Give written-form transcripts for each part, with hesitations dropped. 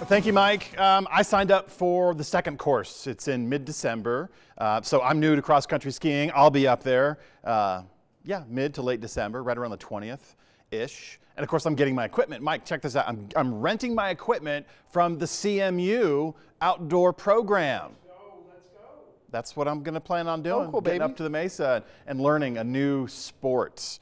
Thank you, Mike. I signed up for the second course. It's in mid-December, so I'm new to cross-country skiing. I'll be up there, mid to late December, right around the 20th-ish. And of course, I'm getting my equipment. Mike, check this out. I'm renting my equipment from the CMU outdoor program. Let's go. That's what I'm going to plan on doing, cool, getting baby. up to the Mesa and learning a new sport.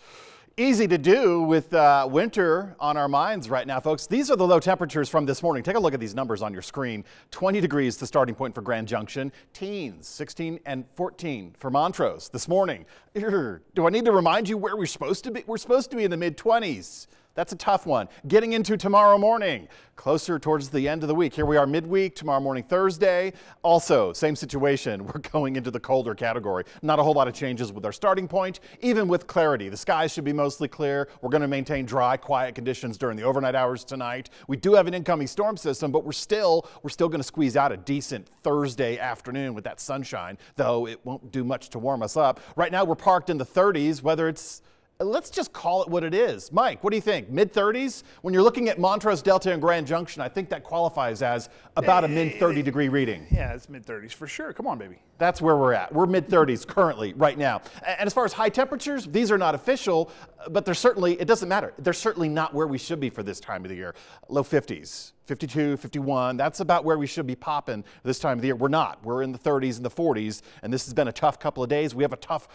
Easy to do with winter on our minds right now, folks. These are the low temperatures from this morning. Take a look at these numbers on your screen. 20 degrees, the starting point for Grand Junction. Teens, 16 and 14 for Montrose this morning. Do I need to remind you where we're supposed to be? We're supposed to be in the mid-20s. That's a tough one. Getting into tomorrow morning, closer towards the end of the week. Here we are midweek, tomorrow morning, Thursday. Also, same situation. We're going into the colder category. Not a whole lot of changes with our starting point, even with clarity. The skies should be mostly clear. We're going to maintain dry, quiet conditions during the overnight hours tonight. We do have an incoming storm system, but we're still going to squeeze out a decent Thursday afternoon with that sunshine, though it won't do much to warm us up. Right now, we're parked in the 30s, whether it's let's just call it what it is. Mike, what do you think? Mid-30s? When you're looking at Montrose, Delta, and Grand Junction, I think that qualifies as about a mid-30 degree reading. Yeah, it's mid-30s for sure. Come on, baby. That's where we're at. We're mid-30s currently, right now. And as far as high temperatures, these are not official, but they're certainly, it doesn't matter. They're certainly not where we should be for this time of the year. Low 50s. 52, 51, that's about where we should be popping this time of the year. We're not. We're in the 30s and the 40s, and this has been a tough couple of days. We have a tough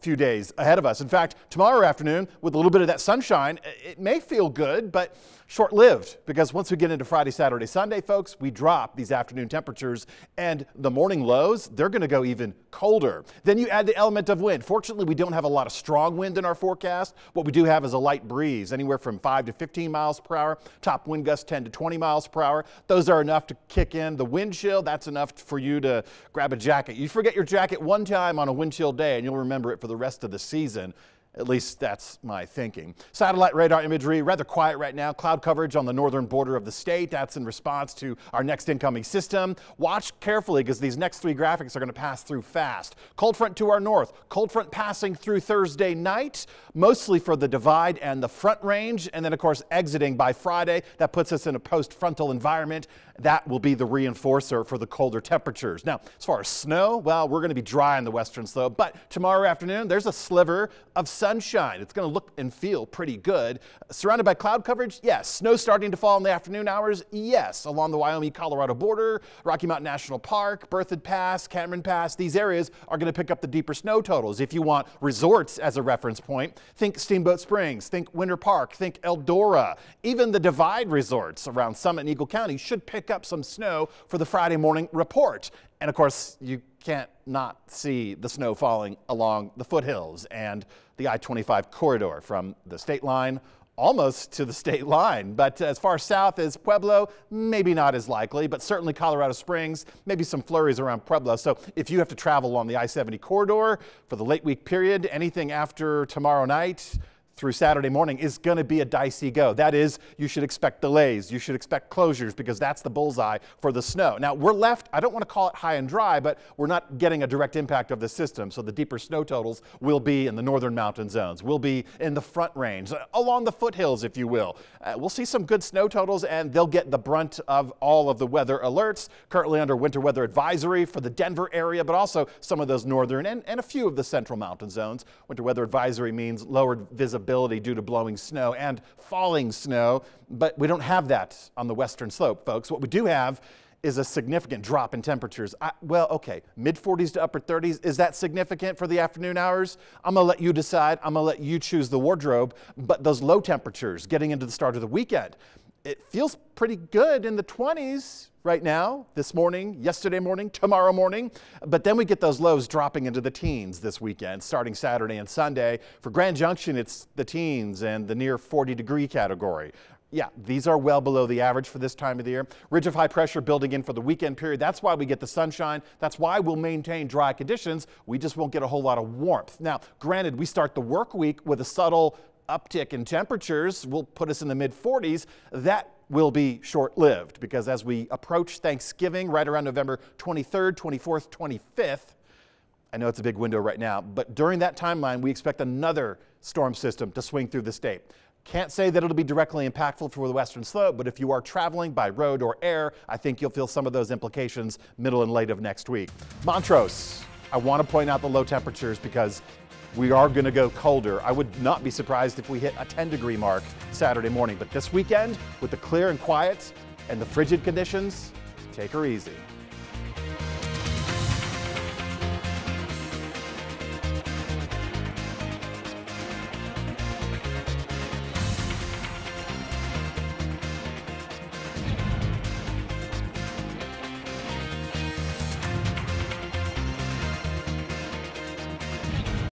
few days ahead of us. In fact, tomorrow afternoon, with a little bit of that sunshine, it may feel good, but short-lived, because once we get into Friday, Saturday, Sunday, folks, we drop these afternoon temperatures, and the morning lows, they're going to go even colder. Then you add the element of wind. Fortunately, we don't have a lot of strong wind in our forecast. What we do have is a light breeze, anywhere from 5 to 15 miles per hour. Top wind gusts 10 to 20 miles per hour. Those are enough to kick in the wind chill. That's enough for you to grab a jacket. You forget your jacket one time on a wind chill day, and you'll remember it for the rest of the season. At least that's my thinking. Satellite radar imagery, rather quiet right now. Cloud coverage on the northern border of the state. That's in response to our next incoming system. Watch carefully because these next three graphics are going to pass through fast. Cold front to our north. Cold front passing through Thursday night, mostly for the divide and the front range. And then, of course, exiting by Friday. That puts us in a post-frontal environment. That will be the reinforcer for the colder temperatures. Now, as far as snow, well, we're going to be dry on the western slope, but tomorrow afternoon, there's a sliver of sunshine. It's going to look and feel pretty good. Surrounded by cloud coverage, yes. Snow starting to fall in the afternoon hours, yes. Along the Wyoming-Colorado border, Rocky Mountain National Park, Berthoud Pass, Cameron Pass, these areas are going to pick up the deeper snow totals. If you want resorts as a reference point, think Steamboat Springs, think Winter Park, think Eldora. Even the Divide resorts around Summit and Eagle County should pick up some snow for the Friday morning report. And of course, you can't not see the snow falling along the foothills and the I-25 corridor from the state line almost to the state line. But as far south as Pueblo, maybe not as likely, but certainly Colorado Springs, maybe some flurries around Pueblo. So if you have to travel along the I-70 corridor for the late week period, anything after tomorrow night through Saturday morning is going to be a dicey go. That is, you should expect delays. You should expect closures because that's the bullseye for the snow. Now, we're left, I don't want to call it high and dry, but we're not getting a direct impact of the system. So the deeper snow totals will be in the northern mountain zones. We'll be in the front range, along the foothills, if you will. We'll see some good snow totals, and they'll get the brunt of all of the weather alerts. Currently under winter weather advisory for the Denver area, but also some of those northern and a few of the central mountain zones. Winter weather advisory means lowered visibility due to blowing snow and falling snow, but we don't have that on the western slope, folks. What we do have is a significant drop in temperatures. Well, okay, mid-40s to upper 30s. Is that significant for the afternoon hours? I'm going to let you decide. I'm going to let you choose the wardrobe, but those low temperatures getting into the start of the weekend, it feels pretty good in the 20s right now, this morning, yesterday morning, tomorrow morning. But then we get those lows dropping into the teens this weekend, starting Saturday and Sunday. For Grand Junction, it's the teens and the near 40-degree category. Yeah, these are well below the average for this time of the year. Ridge of high pressure building in for the weekend period. That's why we get the sunshine. That's why we'll maintain dry conditions. We just won't get a whole lot of warmth. Now, granted, we start the work week with a subtle uptick in temperatures will put us in the mid-40s. That will be short-lived because as we approach Thanksgiving right around November 23rd, 24th, 25th, I know it's a big window right now, but during that timeline, we expect another storm system to swing through the state. Can't say that it'll be directly impactful for the western slope, but if you are traveling by road or air, I think you'll feel some of those implications middle and late of next week. Montrose, I want to point out the low temperatures because we are going to go colder. I would not be surprised if we hit a 10-degree mark Saturday morning, but this weekend, with the clear and quiet and the frigid conditions, take her easy.